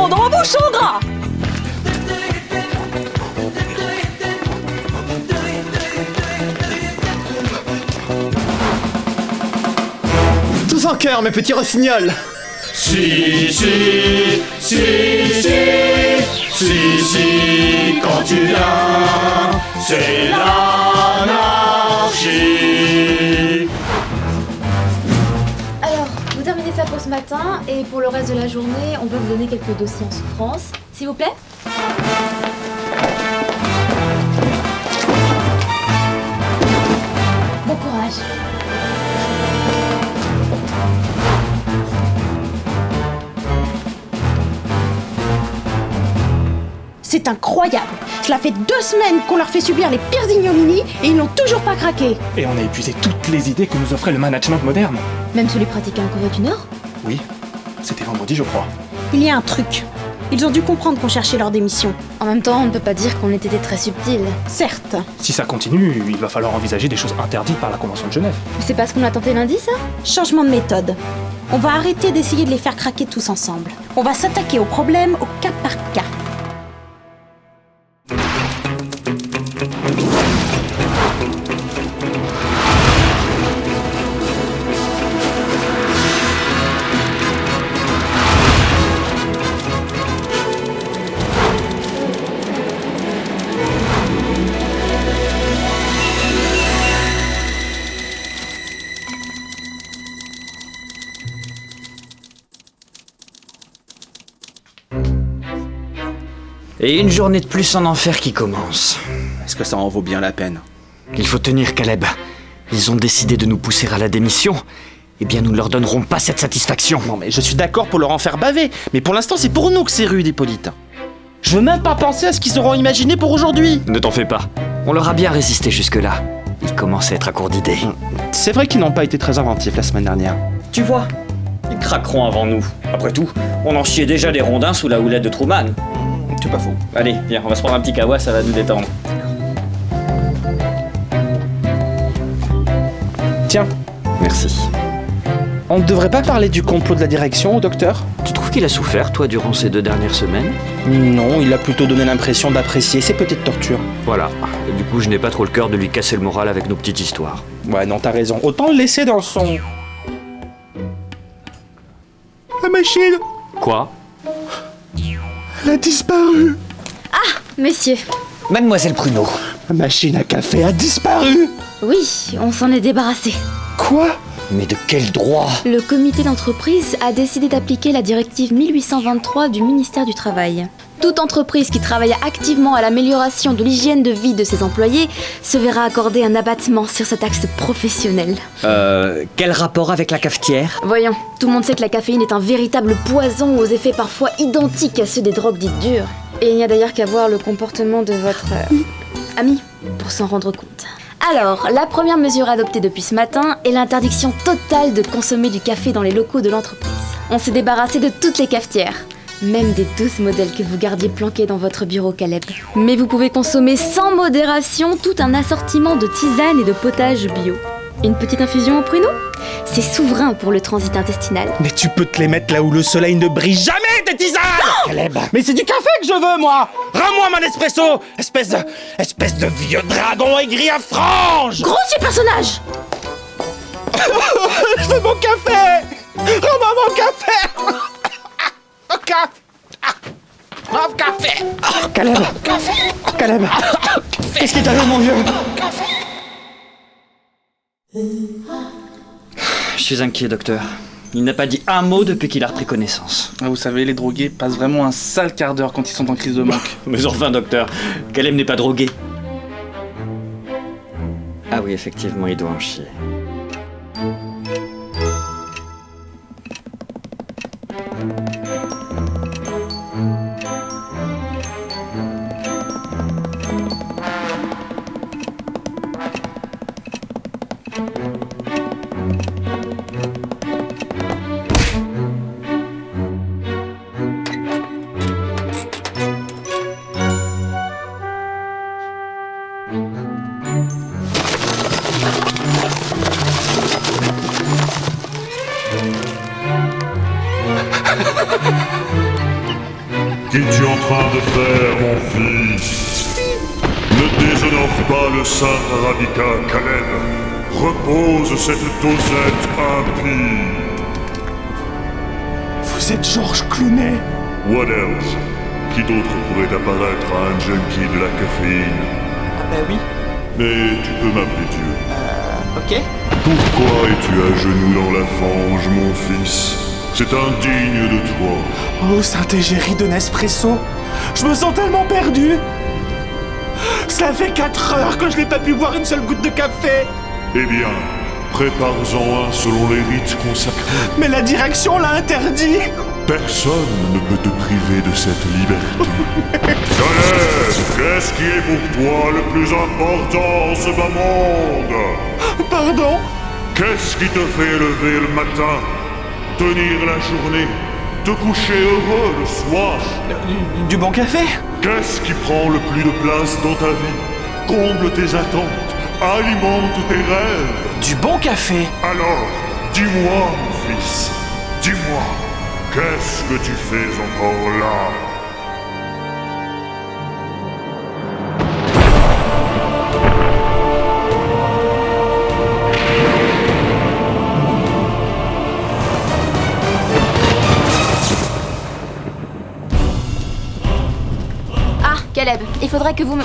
Oh, dans ma bouche en gras. Tous en cœur, mes petits rossignols. Si, quand tu viens, c'est l'anarchie. Alors, vous terminez ça pour ce matin, et pour le reste de la journée, on va vous donner quelques dossiers en souffrance. S'il vous plaît. Bon courage. C'est incroyable. Cela fait 2 semaines qu'on leur fait subir les pires ignominies et ils n'ont toujours pas craqué. Et on a épuisé toutes les idées que nous offrait le management moderne. Même celui pratiqué en Corée du Nord. Oui, c'était vendredi, je crois. Il y a un truc. Ils ont dû comprendre qu'on cherchait leur démission. En même temps, on ne peut pas dire qu'on ait été très subtil. Certes. Si ça continue, il va falloir envisager des choses interdites par la Convention de Genève. C'est pas ce qu'on a tenté lundi, ça? Changement de méthode. On va arrêter d'essayer de les faire craquer tous ensemble. On va s'attaquer au problème au cas par cas. Et une journée de plus en enfer qui commence. Est-ce que ça en vaut bien la peine? Il faut tenir, Caleb. Ils ont décidé de nous pousser à la démission. Eh bien, nous ne leur donnerons pas cette satisfaction. Non mais je suis d'accord pour leur en faire baver, mais pour l'instant c'est pour nous que c'est rude, Hippolyte. Je veux même pas penser à ce qu'ils auront imaginé pour aujourd'hui. Ne t'en fais pas. On leur a bien résisté jusque-là. Ils commencent à être à court d'idées. C'est vrai qu'ils n'ont pas été très inventifs la semaine dernière. Tu vois, ils craqueront avant nous. Après tout, on en chiait déjà des rondins sous la houlette de Truman. C'est pas faux. Allez, viens, on va se prendre un petit kawa, ça va nous détendre. Tiens, Merci. on ne devrait pas parler du complot de la direction au docteur? Tu trouves qu'il a souffert, toi, durant ces 2 dernières semaines? Non, il a plutôt donné l'impression d'apprécier ses petites tortures. Voilà. Et du coup, je n'ai pas trop le cœur de lui casser le moral avec nos petites histoires. Ouais, non, t'as raison. Autant le laisser dans son... La machine, Quoi? elle a disparu. Messieurs. Mademoiselle Pruneau. La machine à café a disparu. Oui, on s'en est débarrassé. Quoi? Mais de quel droit? Le comité d'entreprise a décidé d'appliquer la directive 1823 du ministère du Travail. Toute entreprise qui travaille activement à l'amélioration de l'hygiène de vie de ses employés se verra accorder un abattement sur sa taxe professionnelle. Quel rapport avec la cafetière? Voyons, tout le monde sait que la caféine est un véritable poison aux effets parfois identiques à ceux des drogues dites dures. Et il n'y a d'ailleurs qu'à voir le comportement de votre ami pour s'en rendre compte. Alors, la première mesure adoptée depuis ce matin est l'interdiction totale de consommer du café dans les locaux de l'entreprise. On s'est débarrassé de toutes les cafetières, même des 12 modèles que vous gardiez planqués dans votre bureau, Caleb. Mais vous pouvez consommer sans modération tout un assortiment de tisanes et de potages bio. Une petite infusion au pruneau? C'est souverain pour le transit intestinal. Mais tu peux te les mettre là où le soleil ne brille jamais, tes tisanes! Caleb. Mais c'est du café que je veux, moi! Rends-moi mon espresso! Espèce de vieux dragon aigri à franges! Grossier personnage! Je veux mon café! Rends-moi mon café! Mon café! Mon café! Caleb. Caleb. Qu'est-ce qui t'arrive, mon vieux? Je suis inquiet, docteur. Il n'a pas dit un mot depuis qu'il a repris connaissance. Vous savez, les drogués passent vraiment un sale quart d'heure quand ils sont en crise de manque. Mais enfin, docteur, Caleb n'est pas drogué. Ah oui, effectivement, il doit en chier. Qu'es-tu en train de faire, mon fils? Ne déshonore pas le saint radical Caleb. Repose cette dosette impie. Vous êtes Georges Clooney? What else? Qui d'autre pourrait apparaître à un junkie de la caféine? Ah bah oui. Mais tu peux m'appeler Dieu. Ok. Pourquoi es-tu à genoux dans la fange, mon fils? C'est indigne de toi. Oh, Saint-Égérie de Nespresso. Je me sens tellement perdu. Ça fait 4 heures que je n'ai pas pu boire une seule goutte de café. Eh bien, prépare-en un selon les rites consacrés. Mais la direction l'a interdit. Personne ne peut te priver de cette liberté. Caleb, qu'est-ce qui est pour toi le plus important en ce bas monde? Pardon? Qu'est-ce qui te fait lever le matin, tenir la journée, te coucher heureux le soir? Du bon café? Qu'est-ce qui prend le plus de place dans ta vie, comble tes attentes, alimente tes rêves? Du bon café? Alors, dis-moi, mon fils, dis-moi, qu'est-ce que tu fais encore là? Ah, Caleb, il faudrait que vous me...